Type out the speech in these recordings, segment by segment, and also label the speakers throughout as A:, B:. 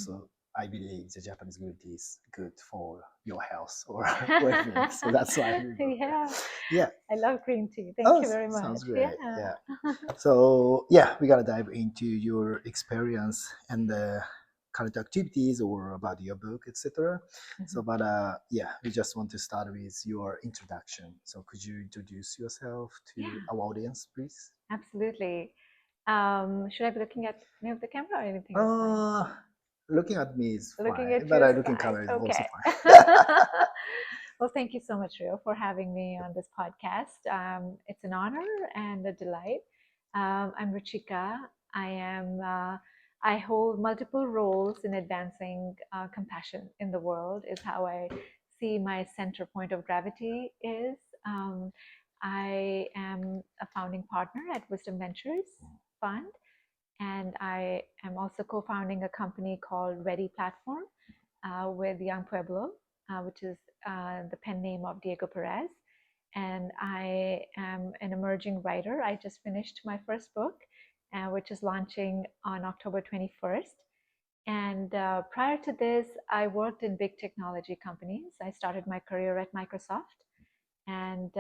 A: So I believe the Japanese good tea is good for your health or well-being. So that's why.
B: Yeah. I love green tea. Thank you very much.
A: Sounds great. Yeah. So we're gonna dive into your experience and the current activities or about your book, etc. So, but we just want to start with your introduction. So, could you introduce yourself to our audience, please?
B: Absolutely. Should I be looking at any of the camera or anything?
A: Looking at me is fine,
B: at
A: but looking camera is also fine.
B: Well, thank you so much, Rio, for having me on this podcast. It's an honor and a delight. I'm Ruchika. I hold multiple roles in advancing compassion in the world, is how I see my center point of gravity is. I am a founding partner at Wisdom Ventures Fund, and I am also co-founding a company called Ready Platform with Young Pueblo, which is the pen name of Diego Perez. And I am an emerging writer. I just finished my first book, which is launching on October 21st. And prior to this, I worked in big technology companies. I started my career at Microsoft, and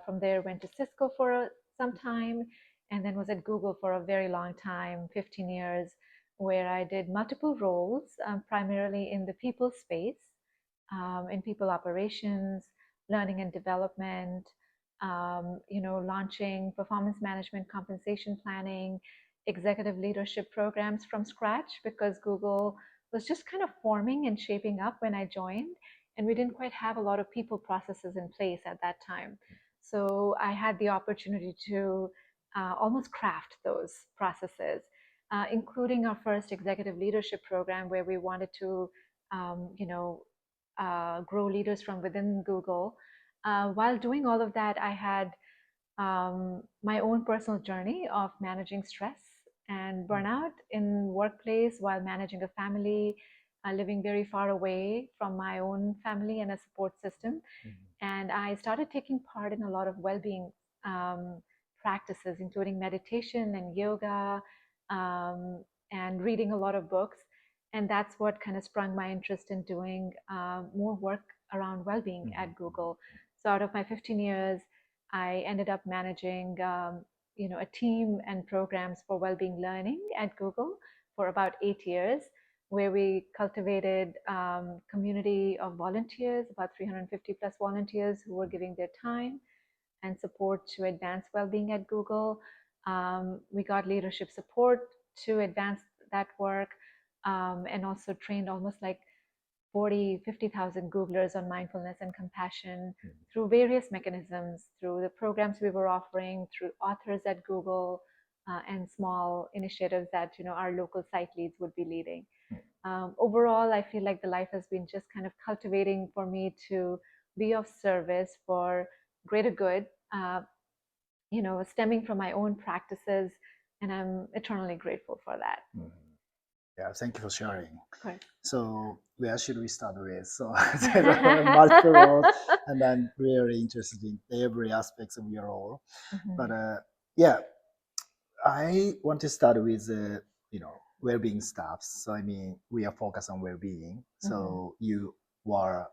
B: from there went to Cisco for some time, and then was at Google for a very long time, 15 years, where I did multiple roles, primarily in the people space, in people operations, learning and development, launching performance management, compensation planning, executive leadership programs from scratch, because Google was just kind of forming and shaping up when I joined, and we didn't quite have a lot of people processes in place at that time. So I had the opportunity to almost craft those processes, including our first executive leadership program, where we wanted to grow leaders from within Google. While doing all of that, I had my own personal journey of managing stress and burnout in workplace while managing a family, living very far away from my own family and a support system. And I started taking part in a lot of well-being practices, including meditation and yoga, and reading a lot of books. And that's what kind of sprung my interest in doing more work around well-being at Google. So out of my 15 years, I ended up managing a team and programs for well-being learning at Google for about 8 years, where we cultivated community of volunteers, about 350 plus volunteers who were giving their time and support to advance well-being at Google. We got leadership support to advance that work, and also trained almost like 50,000 Googlers on mindfulness and compassion through various mechanisms, through the programs we were offering, through authors at Google, and small initiatives that our local site leads would be leading. Overall, I feel like the life has been just kind of cultivating for me to be of service for greater good, stemming from my own practices, and I'm eternally grateful for that.
A: Yeah, thank you for sharing.
B: Great.
A: So where should we start with? So there are multiple roles, and I'm really interested in every aspect of your role. But I want to start with well-being stuff. So I mean, we are focused on well-being. So you were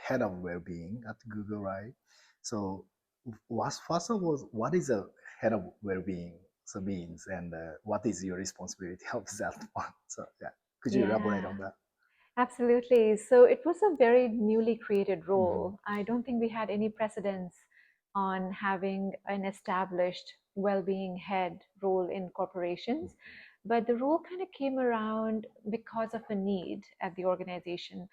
A: head of well-being at Google, right? So first of all, what is a head of well-being means, and what is your responsibility of that one? So could you elaborate on that?
B: Absolutely. So it was a very newly created role. I don't think we had any precedence on having an established well-being head role in corporations, but the role kind of came around because of a need at the organization.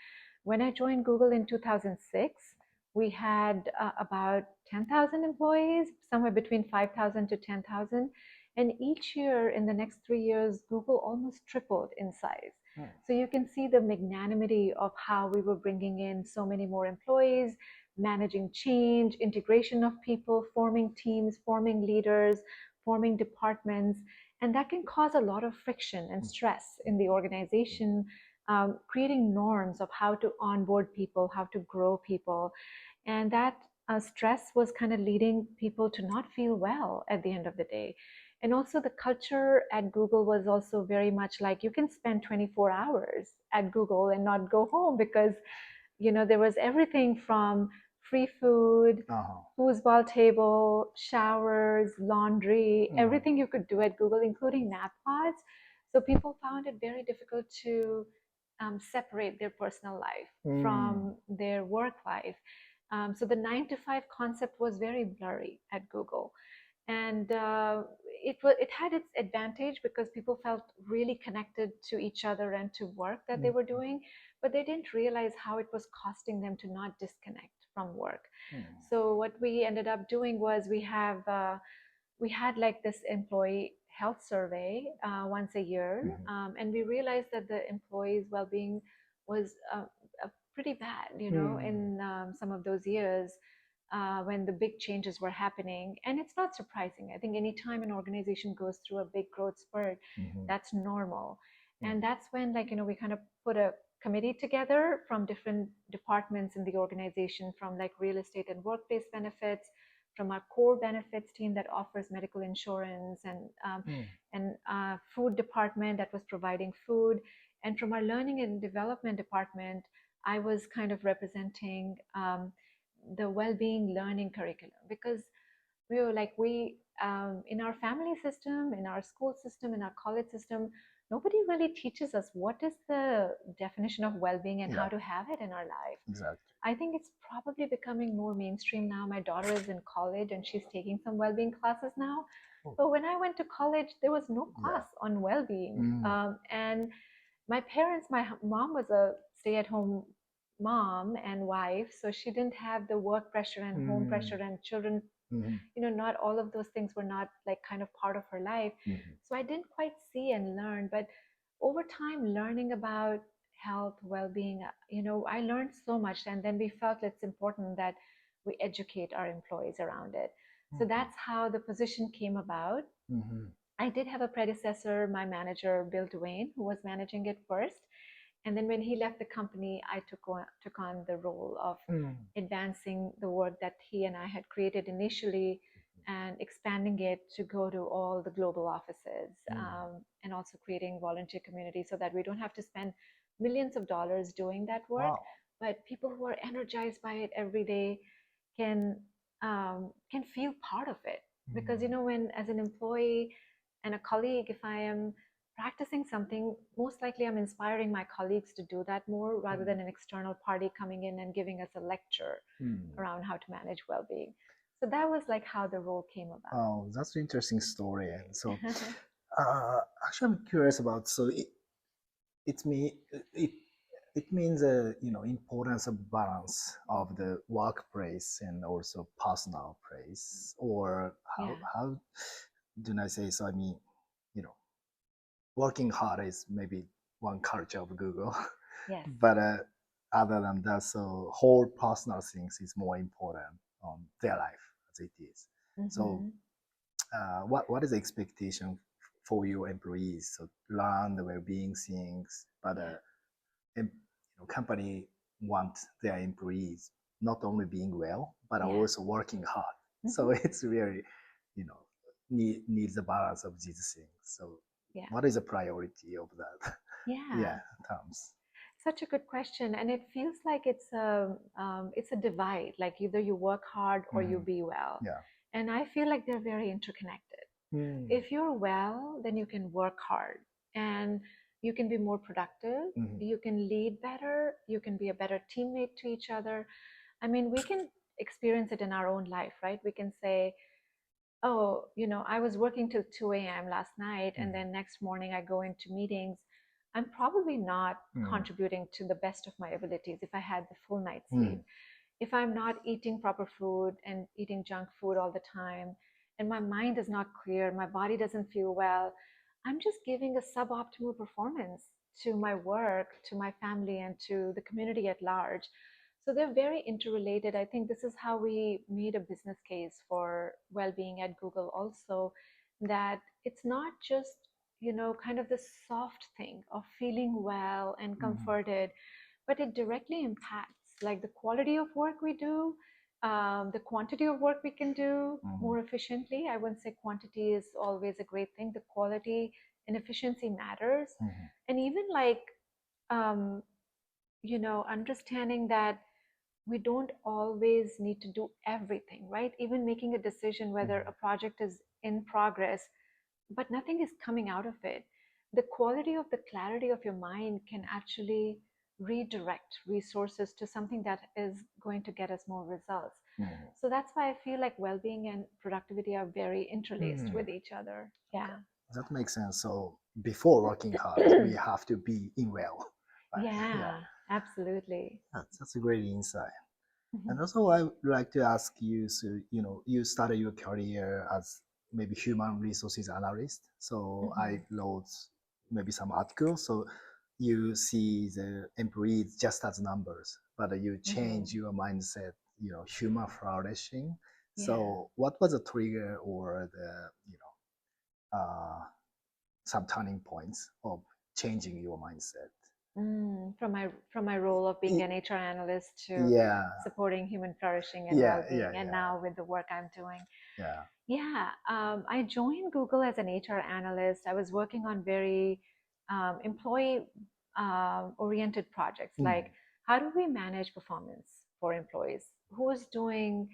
B: When I joined Google in 2006, we had about 10,000 employees, somewhere between 5,000 to 10,000. And each year in the next 3 years, Google almost tripled in size. So you can see the magnanimity of how we were bringing in so many more employees, managing change, integration of people, forming teams, forming leaders, forming departments. And that can cause a lot of friction and stress in the organization, creating norms of how to onboard people, how to grow people. And that stress was kind of leading people to not feel well at the end of the day. And also the culture at Google was also very much like you can spend 24 hours at Google and not go home because, there was everything from free food, foosball table, showers, laundry, everything you could do at Google, including nap pods. So people found it very difficult to separate their personal life from their work life. So the 9 to 5 concept was very blurry at Google. And it had its advantage because people felt really connected to each other and to work that they were doing, but they didn't realize how it was costing them to not disconnect from work. So what we ended up doing was we had like this employee health survey once a year, and we realized that the employees' well-being was pretty bad, in some of those years. When the big changes were happening. And it's not surprising. I think anytime an organization goes through a big growth spurt, that's normal. And that's when, we kind of put a committee together from different departments in the organization, from like real estate and workplace benefits, from our core benefits team that offers medical insurance, and food department that was providing food, and from our learning and development department, I was kind of representing the well-being learning curriculum, because we were like, in our family system, in our school system, in our college system, nobody really teaches us what is the definition of well-being and how to have it in our life.
A: Exactly.
B: I think it's probably becoming more mainstream now. My daughter is in college and she's taking some well-being classes now. But when I went to college, there was no class on well-being. And my mom was a stay-at-home mom and wife, so she didn't have the work pressure and home pressure and children. Not all of those things were not like kind of part of her life. So I didn't quite see and learn, but over time, learning about health, well-being, I learned so much, and then we felt it's important that we educate our employees around it. So that's how the position came about. I did have a predecessor, my manager, Bill Duane, who was managing it first. And then when he left the company, I took on the role of advancing the work that he and I had created initially and expanding it to go to all the global offices, and also creating volunteer communities so that we don't have to spend millions of dollars doing that work, but people who are energized by it every day can feel part of it. Because, when as an employee and a colleague, if I am practicing something, most likely I'm inspiring my colleagues to do that more rather than an external party coming in and giving us a lecture around how to manage well-being. So that was like how the role came about.
A: Oh, that's an interesting story. And so actually I'm curious about, so it means importance of balance of the workplace and also personal place, or how do I say? So I mean, working hard is maybe one culture of Google, but other than that, so whole personal things is more important on their life as it is. So what is the expectation for your employees? So learn the well-being things, but company want their employees not only being well, but also working hard. So it's really, needs a balance of these things. So what is the priority of that? Terms.
B: Such a good question, and it feels like it's a divide. Like either you work hard or you be well. And I feel like they're very interconnected. If you're well, then you can work hard and you can be more productive. You can lead better. You can be a better teammate to each other. I mean, we can experience it in our own life, right? We can say, oh, I was working till 2 a.m. last night, and then next morning I go into meetings. I'm probably not contributing to the best of my abilities if I had the full night's sleep. If I'm not eating proper food and eating junk food all the time, and my mind is not clear, my body doesn't feel well, I'm just giving a suboptimal performance to my work, to my family, and to the community at large. So they're very interrelated. I think this is how we made a business case for well-being at Google also, that it's not just, kind of this soft thing of feeling well and comforted, but it directly impacts like the quality of work we do, the quantity of work we can do more efficiently. I wouldn't say quantity is always a great thing. The quality and efficiency matters. And even like, understanding that we don't always need to do everything, right? Even making a decision whether a project is in progress, but nothing is coming out of it. The quality of the clarity of your mind can actually redirect resources to something that is going to get us more results. So that's why I feel like well-being and productivity are very interlaced with each other. Yeah.
A: That makes sense. So before working hard, we have to be in well. Right?
B: Yeah, absolutely.
A: That's a great insight. And also, I would like to ask you, so, you started your career as maybe human resources analyst. So I wrote maybe some articles. So you see the employees just as numbers, but you change your mindset, human flourishing. So what was the trigger or the, some turning points of changing your mindset?
B: From my role of being an HR analyst to supporting human flourishing and well-being, and now with the work I'm doing. I joined Google as an HR analyst. I was working on very employee oriented projects, like how do we manage performance for employees? Who's doing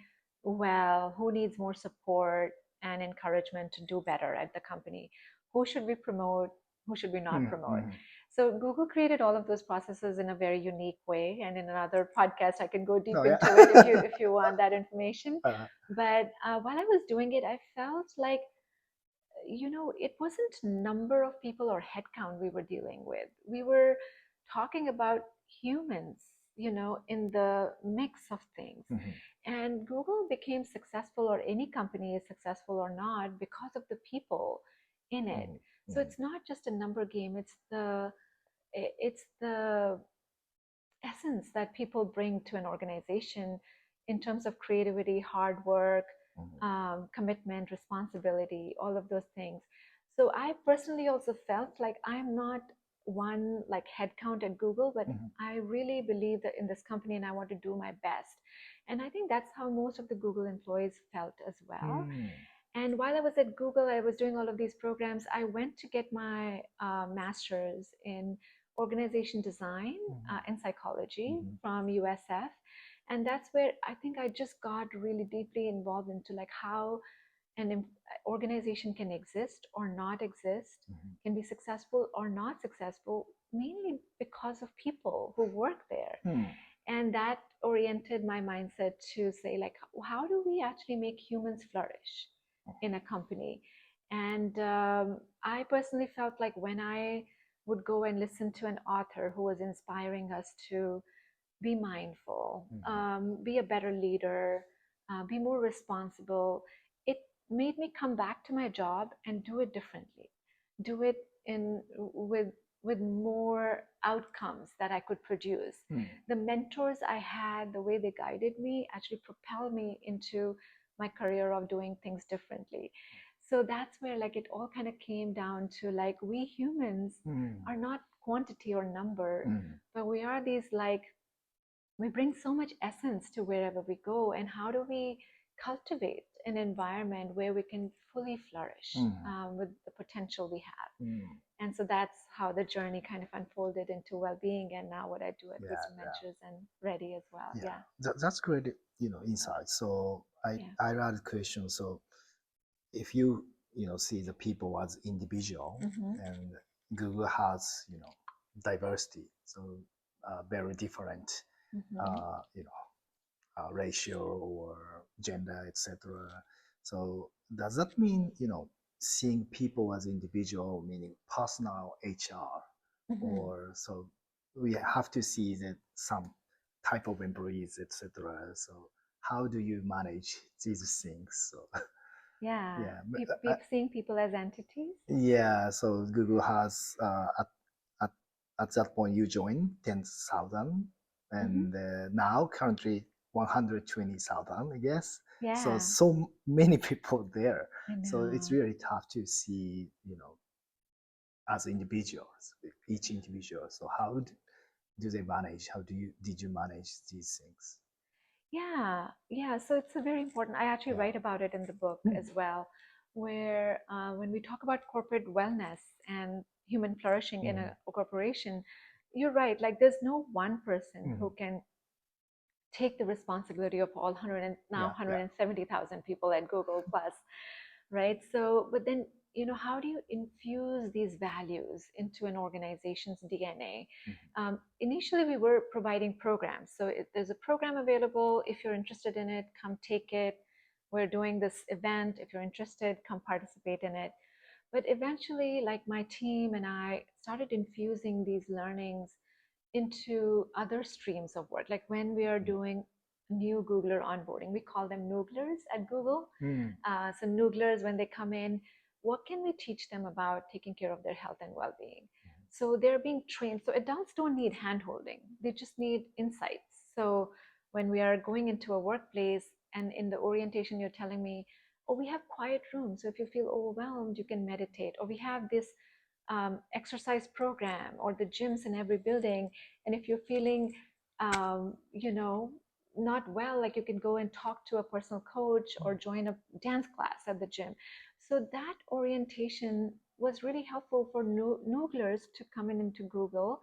B: well? Who needs more support and encouragement to do better at the company? Who should we promote? Who should we not promote? So Google created all of those processes in a very unique way, and in another podcast I can go deep into it if you want that information. But while I was doing it, I felt like, it wasn't number of people or headcount we were dealing with. We were talking about humans, in the mix of things. And Google became successful, or any company is successful or not, because of the people in it. So it's not just a number game. It's the essence that people bring to an organization in terms of creativity, hard work, commitment, responsibility, all of those things. So I personally also felt like I'm not one like headcount at Google, but I really believe that in this company, and I want to do my best. And I think that's how most of the Google employees felt as well. And while I was at Google, I was doing all of these programs. I went to get my master's in organization design and psychology from USF. And that's where I think I just got really deeply involved into like how an organization can exist or not exist, can be successful or not successful, mainly because of people who work there. And that oriented my mindset to say, like, how do we actually make humans flourish in a company? And I personally felt like when I would go and listen to an author who was inspiring us to be mindful, be a better leader, be more responsible, it made me come back to my job and do it differently, do it with more outcomes that I could produce. The mentors I had, the way they guided me, actually propelled me into my career of doing things differently. So that's where like it all kind of came down to like, we humans are not quantity or number, but we are these like, we bring so much essence to wherever we go. And how do we cultivate an environment where we can fully flourish with the potential we have? And so that's how the journey kind of unfolded into well-being, and now what I do at Wisdom Ventures and Ready as well.
A: That's great, insight. So I had a question. So if you see the people as individual, and Google has diversity, so very different ratio or gender, etc. So does that mean seeing people as individual, meaning personal HR, or so we have to see that some type of employees, etc. So how do you manage these things? So
B: seeing people as entities.
A: So Google has at that point you joined 10,000, and now currently 120,000, I guess. So many people there. So it's really tough to see, as individuals, each individual. So how do they manage? Did you manage these things?
B: Yeah. So it's a very important. I actually write about it in the book as well, where when we talk about corporate wellness and human flourishing in a corporation, you're right. Like there's no one person who can take the responsibility of all 100 and now 170,000 people at Google plus, right? So, but then, how do you infuse these values into an organization's DNA? Initially, we were providing programs. So there's a program available. If you're interested in it, come take it. We're doing this event. If you're interested, come participate in it. But eventually, like my team and I started infusing these learnings into other streams of work. Like when we are doing new Googler onboarding, we call them Nooglers at Google. So Nooglers, when they come in, what can we teach them about taking care of their health and well-being? So they're being trained. So adults don't need hand-holding. They just need insights. So when we are going into a workplace and in the orientation, you're telling me, oh, we have quiet rooms. So if you feel overwhelmed, you can meditate. Or we have this exercise program or the gyms in every building. And if you're feeling, not well, like you can go and talk to a personal coach or join a dance class at the gym. So that orientation was really helpful for Nooglers to come into Google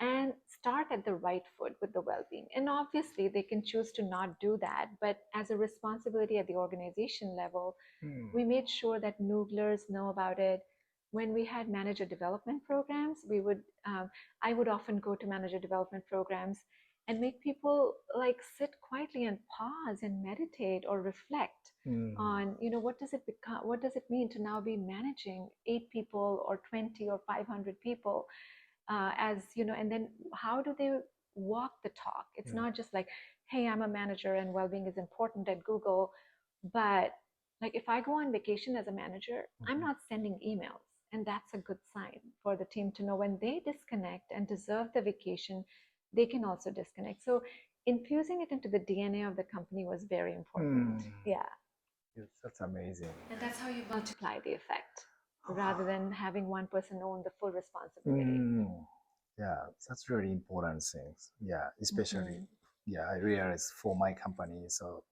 B: and start at the right foot with the well-being. And obviously they can choose to not do that, but as a responsibility at the organization level, we made sure that Nooglers know about it. When we had manager development programs, I would often go to manager development programs and make people like sit quietly and pause and meditate or reflect on, what does it mean to now be managing 8 people or 20 or 500 people, and then how do they walk the talk? It's not just like, hey, I'm a manager and well-being is important at Google, but like if I go on vacation as a manager, I'm not sending emails. And that's a good sign for the team to know when they disconnect and deserve the vacation, they can also disconnect. So infusing it into the DNA of the company was very important.
A: Yes, that's amazing.
B: And that's how you multiply the effect rather than having one person own the full responsibility.
A: Yeah, that's really important things. Yeah, especially, I realize for my company, so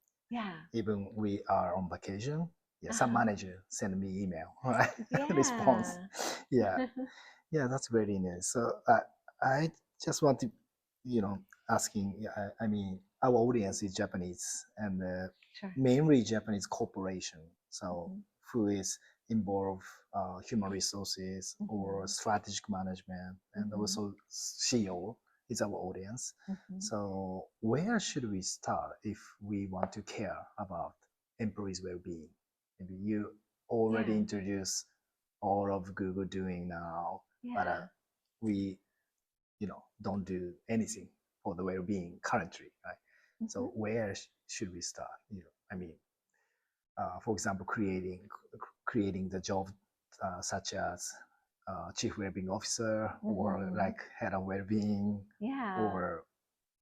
A: even we are on vacation, some manager send me email, right? Response. Yeah, that's very nice. So I just want to, asking. I mean, our audience is Japanese and mainly Japanese corporation. So who is involved human resources or strategic management, and also CEO is our audience. So where should we start if we want to care about employees' well-being? Maybe you already introduced all of Google doing now, but we, don't do anything for the well-being currently, right? So where should we start? For example, creating the job such as chief well-being officer or like head of well-being or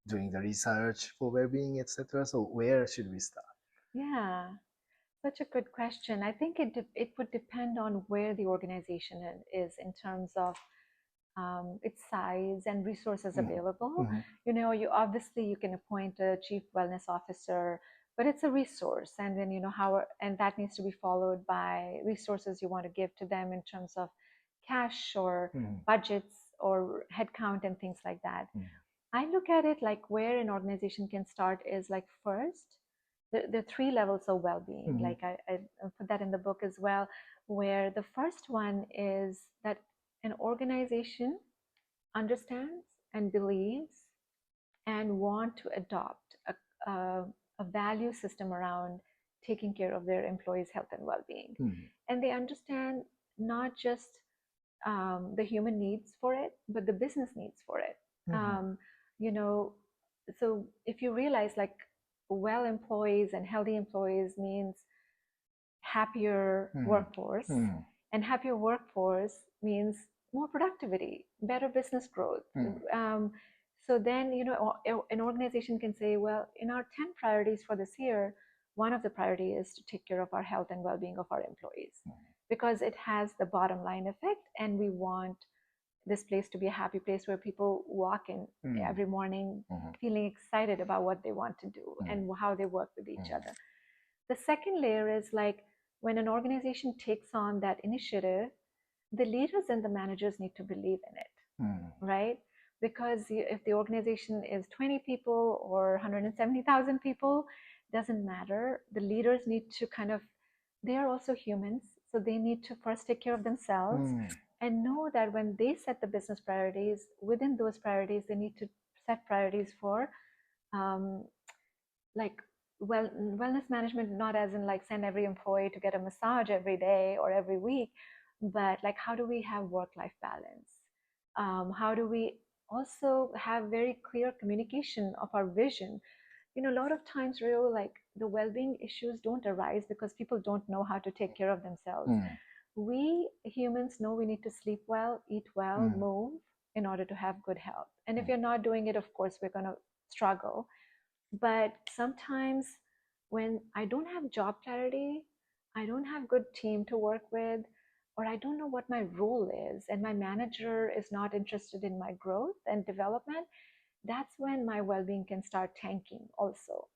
A: doing the research for well-being, etc. So where should we start?
B: Yeah, such a good question. I think it would depend on where the organization is in terms of its size and resources available. You obviously you can appoint a chief wellness officer, but it's a resource, and then and that needs to be followed by resources you want to give to them in terms of cash or budgets or headcount and things like that. I look at it like where an organization can start is like first, the 3 levels of well-being. Like I put that in the book as well, where the first one is that an organization understands and believes and want to adopt a value system around taking care of their employees' health and well-being. And they understand not just the human needs for it, but the business needs for it. So if you realize like well employees and healthy employees means happier workforce, and happier workforce means more productivity, better business growth. So then, an organization can say, well, in our 10 priorities for this year, one of the priority is to take care of our health and well-being of our employees, because it has the bottom line effect, and we want this place to be a happy place where people walk in every morning feeling excited about what they want to do and how they work with each other. The second layer is like when an organization takes on that initiative, the leaders and the managers need to believe in it, right? Because if the organization is 20 people or 170,000 people, doesn't matter. The leaders need to they are also humans, so they need to first take care of themselves and know that when they set the business priorities, within those priorities, they need to set priorities for wellness management, not as in like send every employee to get a massage every day or every week, but like how do we have work-life balance? How do we also have very clear communication of our vision? A lot of times, like the well-being issues don't arise because people don't know how to take care of themselves. We humans know we need to sleep well, eat well, move in order to have good health. And if you're not doing it, of course, we're going to struggle. But sometimes when I don't have job clarity, I don't have good team to work with, or I don't know what my role is, and my manager is not interested in my growth and development, that's when my well-being can start tanking also.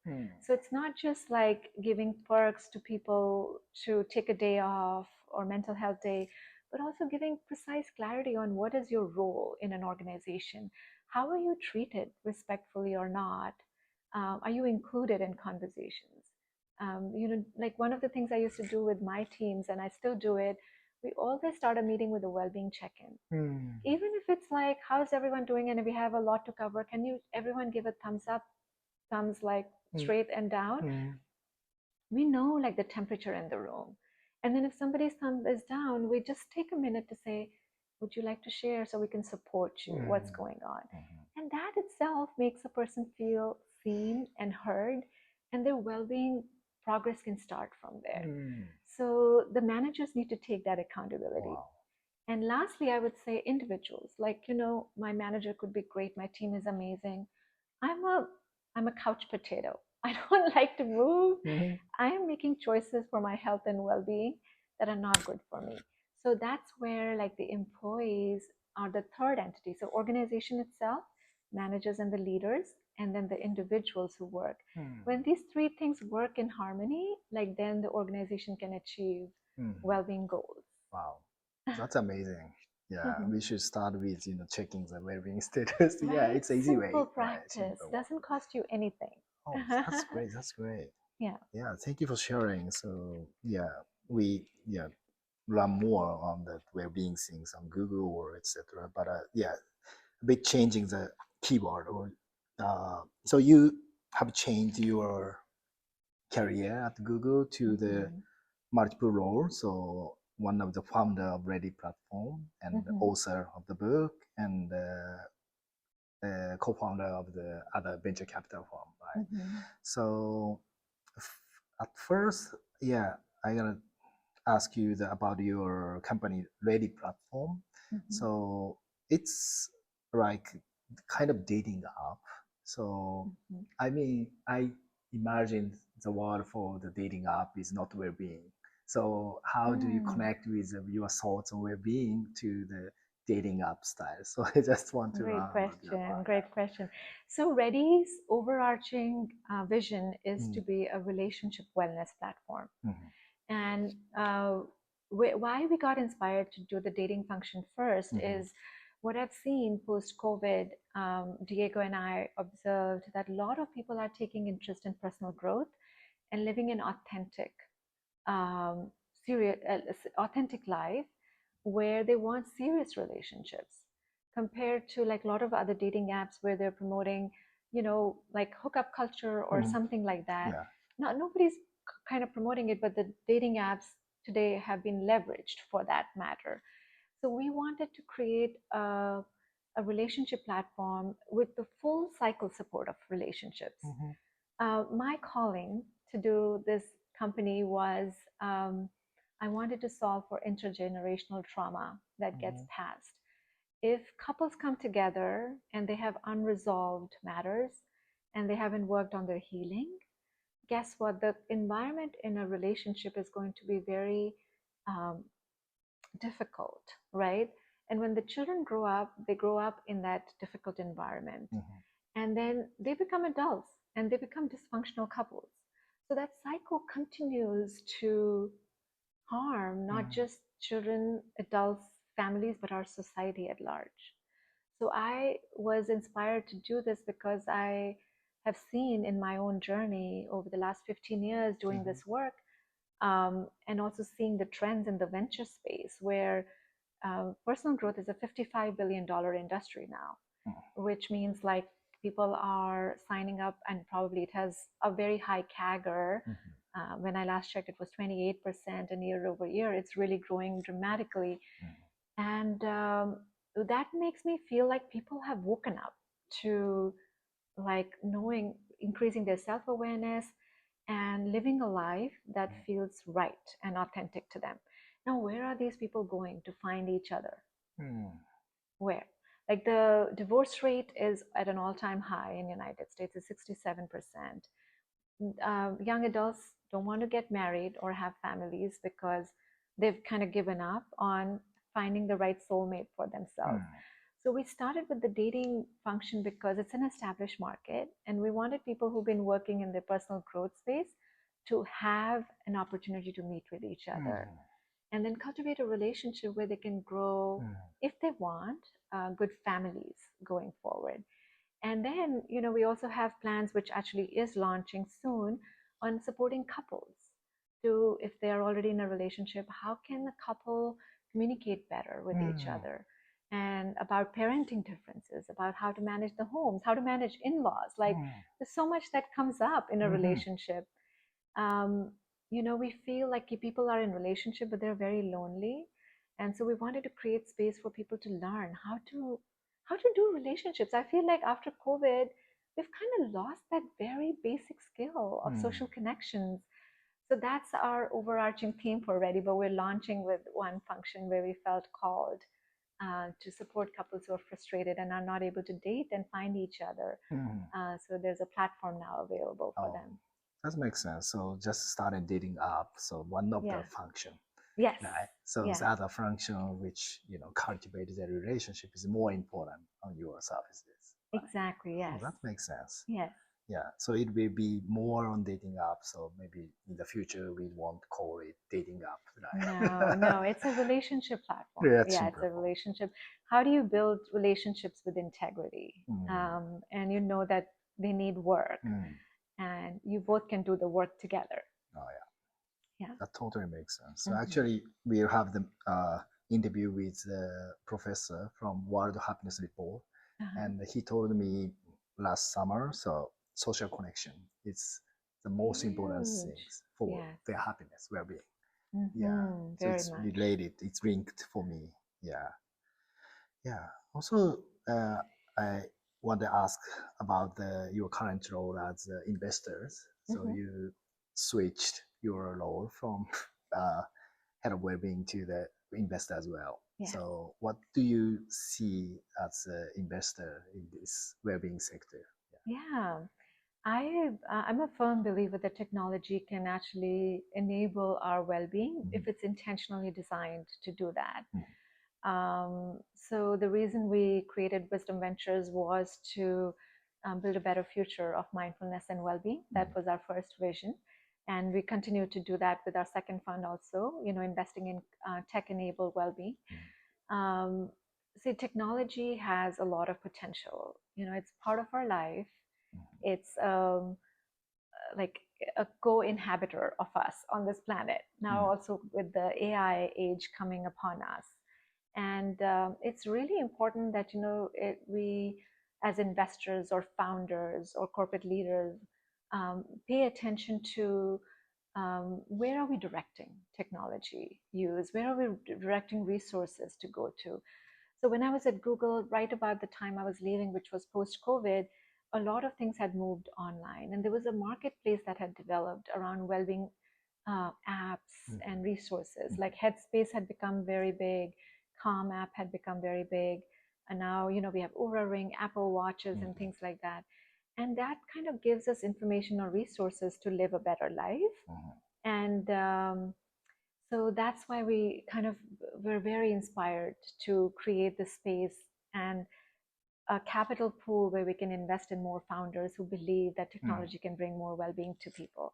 B: So it's not just like giving perks to people to take a day off or mental health day, but also giving precise clarity on what is your role in an organization. How are you treated, respectfully or not? Are you included in conversations? Like one of the things I used to do with my teams, and I still do it, we always start a meeting with a well-being check-in. Even if it's like, how's everyone doing? And if we have a lot to cover, can everyone give a thumbs up, thumbs like straight and down? We know like the temperature in the room. And then if somebody's thumb is down, we just take a minute to say, would you like to share so we can support you? What's going on? And that itself makes a person feel seen and heard, and their well-being progress can start from there. So the managers need to take that accountability. Wow. And lastly, I would say individuals, like, my manager could be great. My team is amazing. I'm a couch potato. I don't like to move. I am making choices for my health and well-being that are not good for me. So that's where like the employees are the third entity. So organization itself, managers and the leaders, and then the individuals who work. When these three things work in harmony, like then the organization can achieve well-being goals.
A: Wow, that's amazing. Yeah, we should start with checking the well-being status.
B: Right?
A: Yeah, it's an easy way.
B: Simple practice. Simple. Doesn't cost you anything.
A: Oh, that's great. That's great.
B: Yeah.
A: Thank you for sharing. So we learn more on the well-being things on Google or etc. But a bit changing the keyword or so you have changed your career at Google to the multiple roles. So one of the founder of Ready platform and the author of the book and co-founder of the other venture capital firm, right? So at first, I'm gonna ask you about your company Ready platform. So it's like kind of dating app. So I mean, I imagine the word for the dating app is not well-being. So how do you connect with your thoughts on well-being to the dating app style? So I just want to
B: Great question. So Ready's overarching vision is to be a relationship wellness platform. And why we got inspired to do the dating function first is what I've seen post-COVID. Diego and I observed that a lot of people are taking interest in personal growth and living an authentic, authentic life where they want serious relationships compared to like a lot of other dating apps where they're promoting, like hookup culture or something like that. Now, nobody's kind of promoting it, but the dating apps today have been leveraged for that matter. So we wanted to create a relationship platform with the full cycle support of relationships. My calling to do this company was I wanted to solve for intergenerational trauma that gets passed. If couples come together and they have unresolved matters and they haven't worked on their healing, guess what? The environment in a relationship is going to be very difficult, right? And when the children grow up, they grow up in that difficult environment. And then they become adults and they become dysfunctional couples. So that cycle continues to harm not just children, adults, families, but our society at large. So I was inspired to do this because I have seen in my own journey over the last 15 years doing this work, and also seeing the trends in the venture space where personal growth is a $55 billion industry now, which means like people are signing up, and probably it has a very high CAGR. When I last checked, it was 28%, and year over year, it's really growing dramatically. And that makes me feel like people have woken up to like knowing, increasing their self-awareness and living a life that feels right and authentic to them. Now, where are these people going to find each other? Where? Like the divorce rate is at an all-time high in the United States, it's 67%. Young adults don't want to get married or have families because they've kind of given up on finding the right soulmate for themselves. So we started with the dating function because it's an established market, and we wanted people who've been working in the personal growth space to have an opportunity to meet with each other and then cultivate a relationship where they can grow, if they want, good families going forward. And then, you know, we also have plans which actually is launching soon on supporting couples to, if they are already in a relationship, how can the couple communicate better with each other, and about parenting differences, about how to manage the homes, how to manage in-laws. Like there's so much that comes up in a relationship. You know, we feel like people are in relationship, but they're very lonely. And so we wanted to create space for people to learn how to do relationships. I feel like after COVID, we've kind of lost that very basic skill of social connections. So that's our overarching theme for Ready, but we're launching with one function where we felt called to support couples who are frustrated and are not able to date and find each other. So there's a platform now available for them.
A: That makes sense. So just started dating up. So one of the function.
B: Yes.
A: Right. So the other function which, you know, cultivates the relationship is more important on your services.
B: Right? Exactly. Yes.
A: Oh, that makes sense.
B: Yes.
A: Yeah. So it will be more on dating app. So maybe in the future we won't call it dating app. Right?
B: No, it's a relationship platform. Yeah, it's a relationship. How do you build relationships with integrity? And you know that they need work, and you both can do the work together.
A: Oh yeah.
B: Yeah,
A: that totally makes sense. So actually, we have the interview with the professor from World Happiness Report, and he told me last summer. So social connection is the most important things for their happiness, well-being. So it's related. It's linked for me. Yeah. Also, I want to ask about your current role as investors. So you switched your role from head of wellbeing to the investor as well. So what do you see as an investor in this wellbeing sector?
B: I'm a firm believer that technology can actually enable our well-being if it's intentionally designed to do that. So the reason we created Wisdom Ventures was to build a better future of mindfulness and well-being. That was our first vision. And we continue to do that with our second fund also, you know, investing in tech-enabled well-being. See, technology has a lot of potential. You know, it's part of our life. It's like a co-inhabitor of us on this planet. Now also with the AI age coming upon us. And it's really important that, you know, we as investors or founders or corporate leaders pay attention to where are we directing technology use? Where are we directing resources to go to? So when I was at Google, right about the time I was leaving, which was post-COVID, a lot of things had moved online. And there was a marketplace that had developed around well-being apps and resources. Like Headspace had become very big. Calm app had become very big. And now, you know, we have Oura Ring, Apple Watches, and things like that. And that kind of gives us information or resources to live a better life. And So that's why we're very inspired to create this space and a capital pool where we can invest in more founders who believe that technology can bring more well-being to people.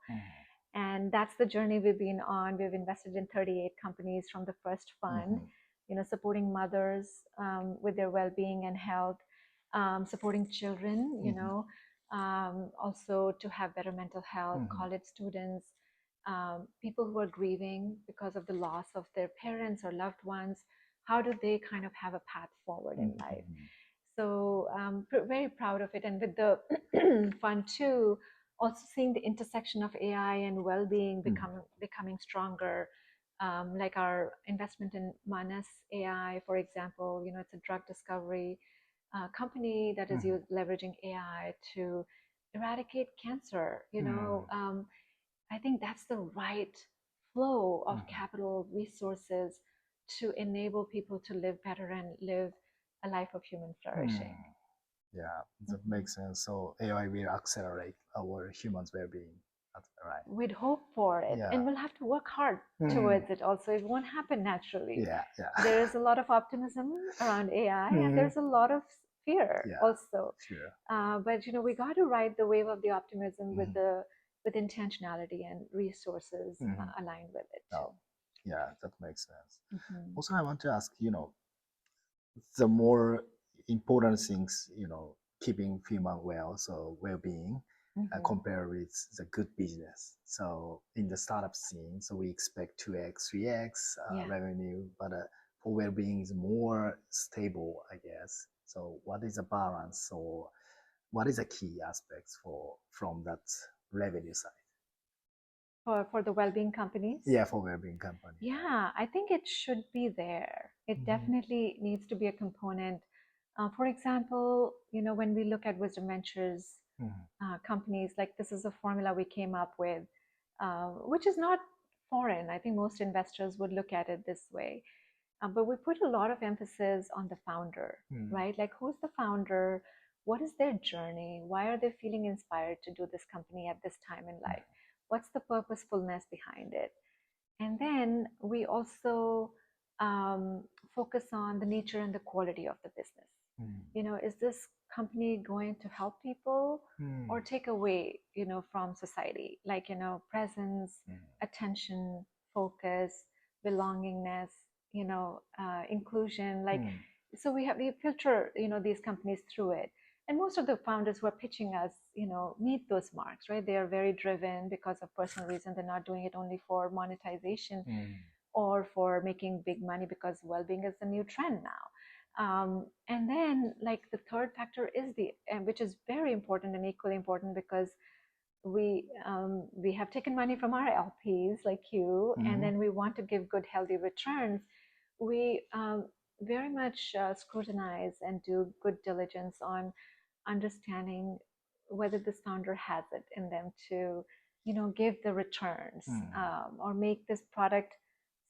B: And that's the journey we've been on. We've invested in 38 companies from the first fund, supporting mothers with their well-being and health, supporting children, also to have better mental health, college students, people who are grieving because of the loss of their parents or loved ones. How do they kind of have a path forward in life? So very proud of it. And with the fund too, also seeing the intersection of AI and well-being becoming stronger, like our investment in Manas AI, for example, it's a drug discovery company that is leveraging AI to eradicate cancer. I think that's the right flow of capital resources to enable people to live better and live a life of human flourishing.
A: Yeah, that makes sense. So AI will accelerate our humans' well-being. That's right.
B: We'd hope for it, and we'll have to work hard towards it also. It won't happen naturally.
A: Yeah.
B: There is a lot of optimism around AI, and there's a lot of fear also.
A: Sure.
B: But we got to ride the wave of the optimism with intentionality and resources aligned with it.
A: Oh, yeah, that makes sense. Also, I want to ask, the more important things, keeping human well, so well-being, compared with the good business. So in the startup scene, so we expect 2x, 3x revenue, but for well-being is more stable, I guess. So what is the balance, or what is the key aspects from that revenue side?
B: For the well-being companies?
A: Yeah, for well-being companies.
B: Yeah, I think it should be there. It definitely needs to be a component. For example, when we look at Wisdom Ventures companies, like this is a formula we came up with, which is not foreign. I think most investors would look at it this way. But we put a lot of emphasis on the founder, right? Like, who's the founder? What is their journey? Why are they feeling inspired to do this company at this time in life? What's the purposefulness behind it? And then we also focus on the nature and the quality of the business. Is this company going to help people or take away, from society? Like, presence, attention, focus, belongingness, inclusion. Like, so we filter, these companies through it. And most of the founders who are pitching us, meet those marks, right? They are very driven because of personal reasons. They're not doing it only for monetization or for making big money, because well-being is the new trend now. And then, like, the third factor is which is very important and equally important, because we have taken money from our LPs like you, and then we want to give good, healthy returns. We very much scrutinize and do good diligence on understanding whether this founder has it in them to, give the returns or make this product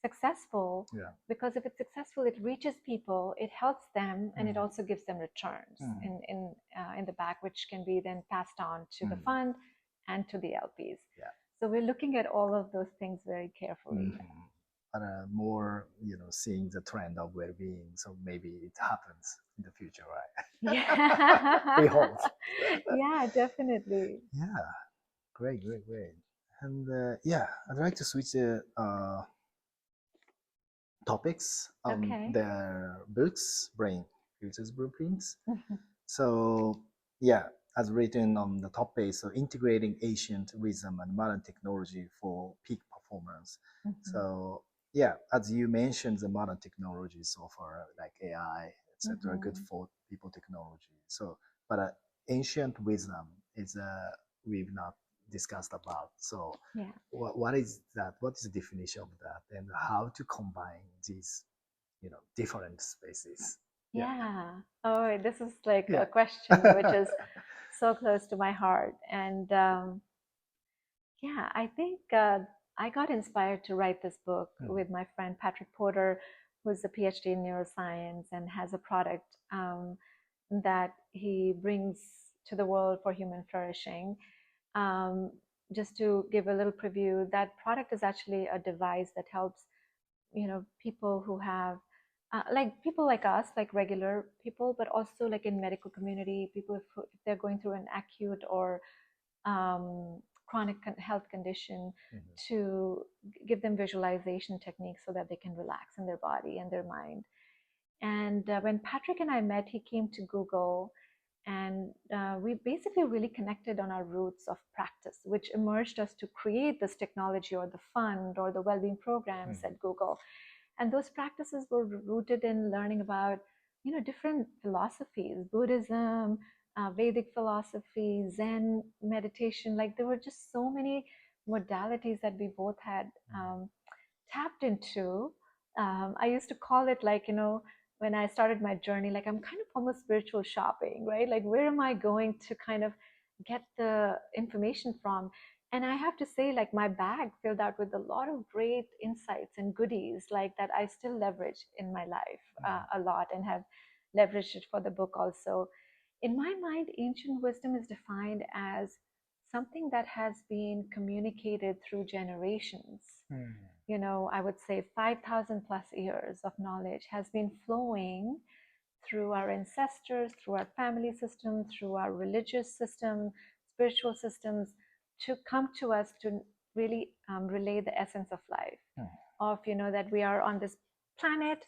B: successful. Because if it's successful, it reaches people, it helps them, and it also gives them returns in the back, which can be then passed on to the fund and to the LPs. So we're looking at all of those things very carefully.
A: But more, seeing the trend of well-being, so maybe it happens in the future, right?
B: Yeah.
A: We hope.
B: Yeah, definitely.
A: Yeah, great. And I'd like to switch topics.
B: Okay.
A: Their books, Brain Futures Blueprints. So as written on the top page, so integrating ancient wisdom and modern technology for peak performance. So as you mentioned, the modern technologies offer like AI, etc., good for people technology. So, but ancient wisdom is we've not discussed about. So, what is that? What is the definition of that, and how to combine these, different spaces?
B: Yeah. Oh, this is like a question which is so close to my heart, and I think I got inspired to write this book with my friend Patrick Porter, who's a PhD in neuroscience and has a product that he brings to the world for human flourishing. Just to give a little preview, that product is actually a device that helps people who have like people like us, like regular people, but also like in medical community, people if they're going through an acute or chronic health condition, to give them visualization techniques so that they can relax in their body and their mind. And when Patrick and I met, he came to Google, and we basically really connected on our roots of practice, which emerged us to create this technology or the fund or the well-being programs at Google. And those practices were rooted in learning about, different philosophies, Buddhism, Vedic philosophy, Zen meditation. Like there were just so many modalities that we both had tapped into. I used to call it like, when I started my journey, like I'm kind of almost spiritual shopping, right? Like where am I going to kind of get the information from? And I have to say, like my bag filled out with a lot of great insights and goodies like that I still leverage in my life a lot, and have leveraged it for the book also. In my mind, ancient wisdom is defined as something that has been communicated through generations. I would say 5,000 plus years of knowledge has been flowing through our ancestors, through our family system, through our religious system, spiritual systems, to come to us to really relay the essence of life, of that we are on this planet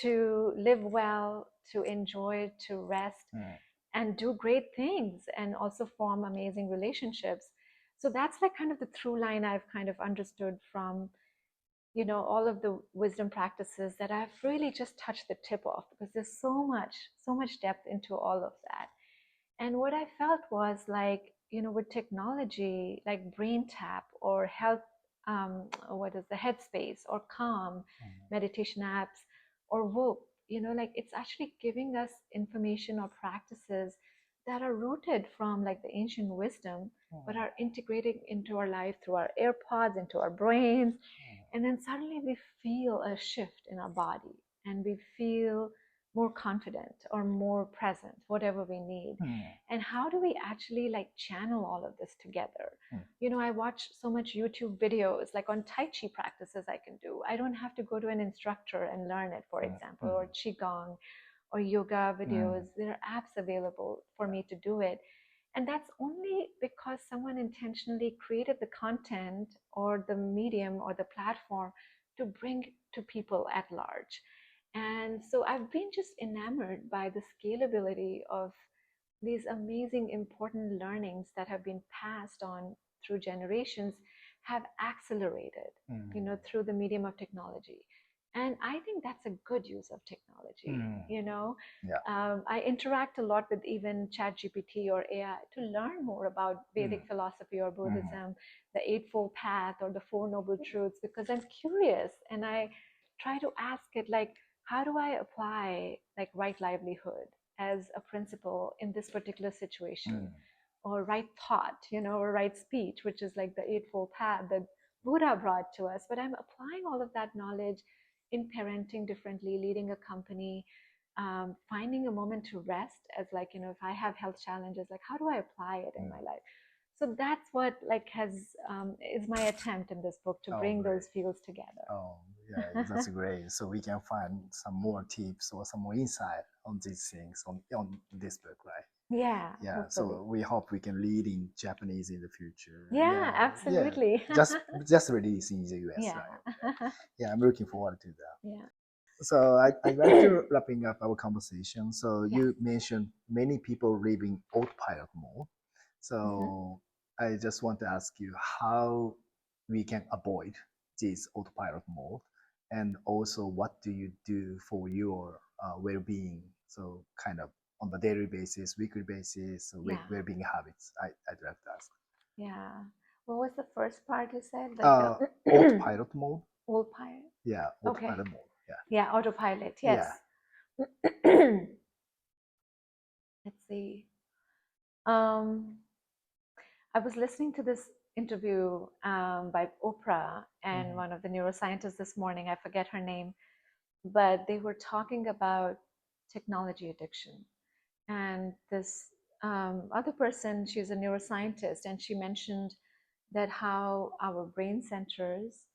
B: to live well, to enjoy, to rest, and do great things, and also form amazing relationships. So that's like kind of the through line I've kind of understood from all of the wisdom practices that I've really just touched the tip of, because there's so much depth into all of that. And what I felt was like, with technology like Brain Tap or health, what is the Headspace or Calm meditation apps or Whoop, like it's actually giving us information or practices that are rooted from like the ancient wisdom, but are integrating into our life through our AirPods, into our brains. And then suddenly we feel a shift in our body, and we feel more confident or more present, whatever we need. And how do we actually like channel all of this together? I watch so much YouTube videos like on Tai Chi practices I can do. I don't have to go to an instructor and learn it, for example, or Qigong or yoga videos. There are apps available for me to do it. And that's only because someone intentionally created the content or the medium or the platform to bring to people at large. And so I've been just enamored by the scalability of these amazing, important learnings that have been passed on through generations, have accelerated, through the medium of technology. And I think that's a good use of technology. I interact a lot with even ChatGPT or AI to learn more about Vedic philosophy or Buddhism, the Eightfold Path or the Four Noble Truths, because I'm curious, and I try to ask it like, how do I apply like right livelihood as a principle in this particular situation, or right thought, or right speech, which is like the Eightfold Path that Buddha brought to us. But I'm applying all of that knowledge in parenting differently, leading a company, finding a moment to rest as like, if I have health challenges, like how do I apply it in my life? So that's what like is my attempt in this book, to bring those fields together.
A: Yeah, that's great. So we can find some more tips or some more insight on these things on this book, right?
B: Yeah.
A: Yeah.
B: Hopefully.
A: So we hope we can lead in Japanese in the future.
B: Yeah, absolutely.
A: Yeah. Just release in the US,
B: Yeah.
A: right? Yeah, I'm looking forward to that.
B: Yeah.
A: So I'd like to wrapping up our conversation. So you mentioned many people live in autopilot mode. So I just want to ask you how we can avoid this autopilot mode, and also what do you do for your well-being? So kind of on the daily basis, weekly basis, well-being habits. I'd like to ask.
B: Yeah. What was the first part you said?
A: Like, autopilot mode.
B: Autopilot.
A: Yeah, autopilot mode. Yeah.
B: Yeah, autopilot. Yes.
A: Yeah.
B: Let's see. I was listening to this interview by Oprah and one of the neuroscientists this morning. I forget her name, but they were talking about technology addiction. And this other person, she's a neuroscientist, and she mentioned that how our brain centers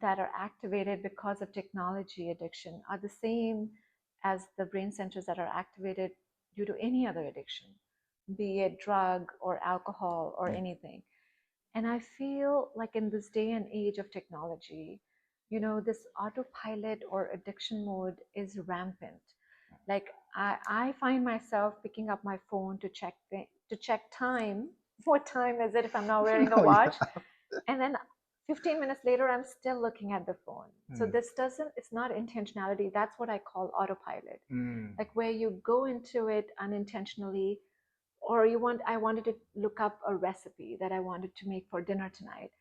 B: that are activated because of technology addiction are the same as the brain centers that are activated due to any other addiction, be it drug or alcohol or anything. And I feel like in this day and age of technology, this autopilot or addiction mode is rampant. Like I find myself picking up my phone to check time. What time is it if I'm not wearing a watch? And then 15 minutes later, I'm still looking at the phone. So it's not intentionality. That's what I call autopilot. Like where you go into it unintentionally, or I wanted to look up a recipe that I wanted to make for dinner tonight.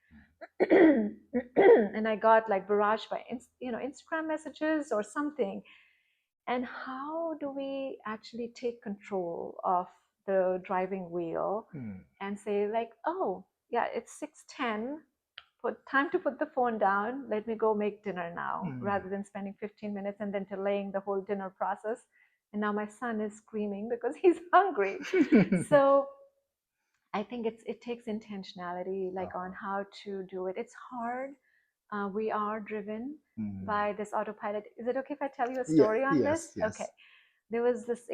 B: And I got like barraged by Instagram messages or something. And how do we actually take control of the driving wheel and say like, oh yeah, it's 6:10, time to put the phone down, let me go make dinner now, rather than spending 15 minutes and then delaying the whole dinner process. And now my son is screaming because he's hungry. So I think it takes intentionality, like on how to do it. It's hard. We are driven by this autopilot. Is it okay if I tell you a story on this?
A: Yes.
B: Okay. There was this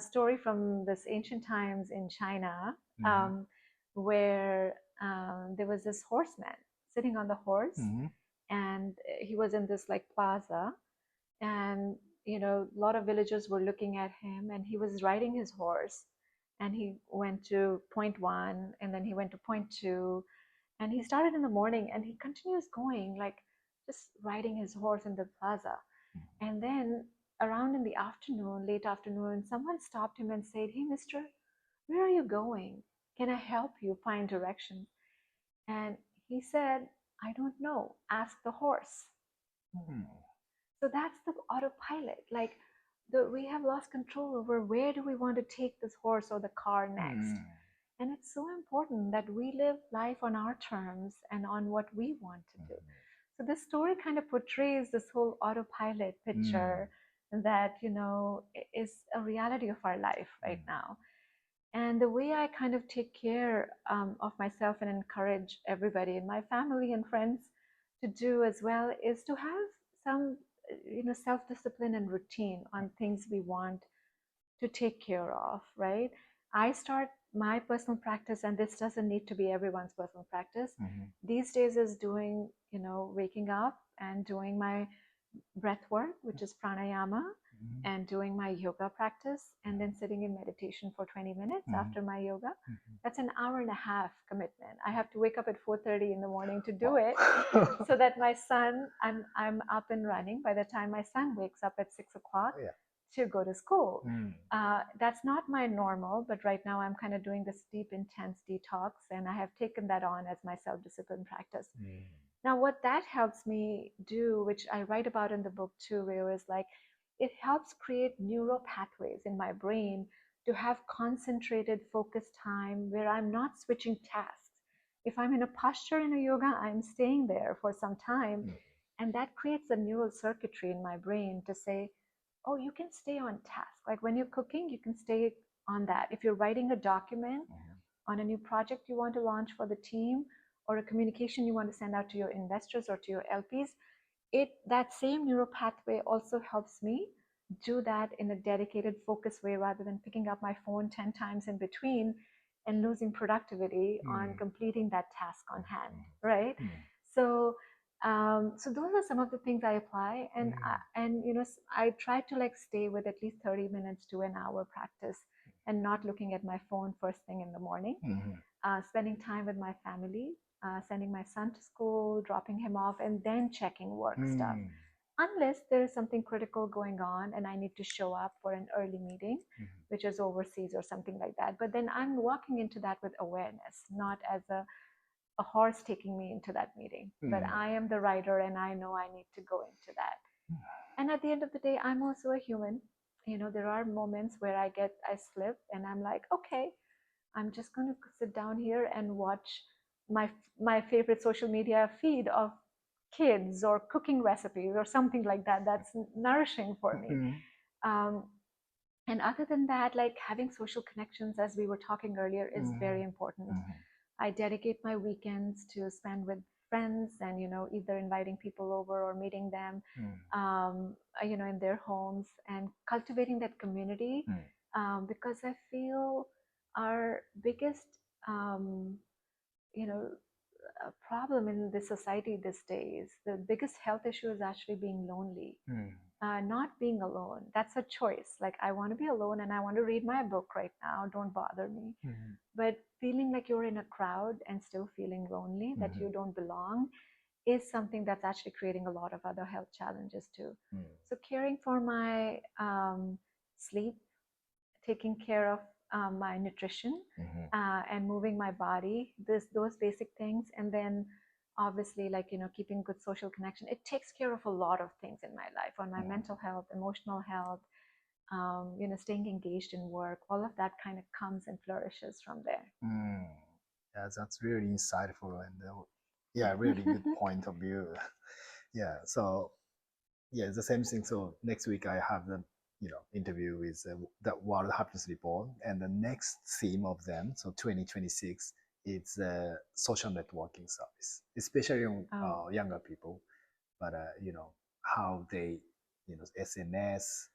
B: story from this ancient times in China where there was this horseman sitting on the horse, and he was in this like plaza, and a lot of villagers were looking at him, and he was riding his horse, and he went to point 1, and then he went to point 2, and he started in the morning, and he continues going, like just riding his horse in the plaza. And then around in the afternoon, late afternoon, someone stopped him and said, "Hey, mister, where are you going? Can I help you find directions?" And he said, "I don't know. Ask the horse." So that's the autopilot. Like we have lost control over where do we want to take this horse or the car next. And it's so important that we live life on our terms and on what we want to do. So this story kind of portrays this whole autopilot picture that, is a reality of our life right now. And the way I kind of take care of myself and encourage everybody in my family and friends to do as well is to have some, self-discipline and routine on things we want to take care of, right? I start my personal practice, and this doesn't need to be everyone's personal practice. These days is doing, waking up and doing my breath work, which is pranayama, and doing my yoga practice, and then sitting in meditation for 20 minutes after my yoga. That's an hour and a half commitment. I have to wake up at 4:30 in the morning to do it, so that my son, I'm up and running by the time my son wakes up at 6 o'clock to go to school. That's not my normal, but right now I'm kind of doing this deep, intense detox, and I have taken that on as my self-discipline practice. Now, what that helps me do, which I write about in the book too, Rio, is like, it helps create neural pathways in my brain to have concentrated, focused time where I'm not switching tasks. If I'm in a posture in a yoga, I'm staying there for some time. And that creates a neural circuitry in my brain to say, oh, you can stay on task. Like when you're cooking, you can stay on that. If you're writing a document on a new project you want to launch for the team, or a communication you want to send out to your investors or to your LPs, that same neural pathway also helps me do that in a dedicated, focused way, rather than picking up my phone 10 times in between and losing productivity on completing that task on hand, right? So those are some of the things I apply, and I try to like stay with at least 30 minutes to an hour practice, and not looking at my phone first thing in the morning. Spending time with my family, sending my son to school, dropping him off, and then checking work stuff. Unless there is something critical going on and I need to show up for an early meeting, which is overseas or something like that. But then I'm walking into that with awareness, not as a horse taking me into that meeting. But I am the rider, and I know I need to go into that. And at the end of the day, I'm also a human. There are moments where I slip, and I'm like, okay, I'm just going to sit down here and watch my favorite social media feed of kids or cooking recipes or something like that. That's nourishing for me. And other than that, like having social connections, as we were talking earlier, is very important. I dedicate my weekends to spend with friends and, either inviting people over or meeting them, in their homes and cultivating that community. Because I feel our biggest, problem in this society these days, the biggest health issue is actually being lonely. Not being alone. That's a choice. Like, I want to be alone and I want to read my book right now. Don't bother me. But feeling like you're in a crowd and still feeling lonely, that you don't belong, is something that's actually creating a lot of other health challenges too. So caring for my sleep, taking care of my nutrition, and moving my body, those basic things, and then obviously, like, keeping good social connection, it takes care of a lot of things in my life, on my mental health, emotional health, staying engaged in work. All of that kind of comes and flourishes from there.
A: Yeah, that's really insightful and really good point of view. So the same thing. So next week I have the interview with the World Happiness Report, and the next theme of them, so 2026, it's a social networking service, especially on younger people. But how they SNS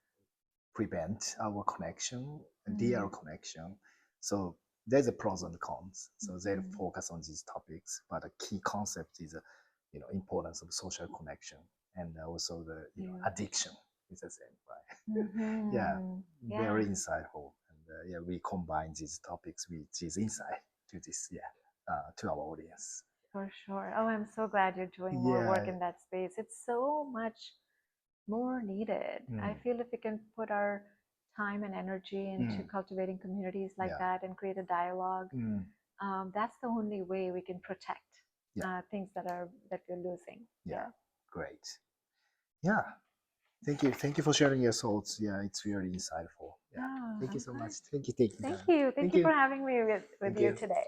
A: prevent our connection, their connection. So there's a pros and cons. So they focus on these topics, but a key concept is importance of social connection, and also the addiction is the same, right? Very insightful, and we combine these topics with this insight to this to our audience.
B: For sure. Oh, I'm so glad you're doing more work in that space. It's so much more needed. I feel if we can put our time and energy into cultivating communities like that and create a dialogue, that's the only way we can protect things that we're losing.
A: Great. Thank you for sharing your thoughts. It's really insightful. Thank you so much. Thank you
B: for having me with you today.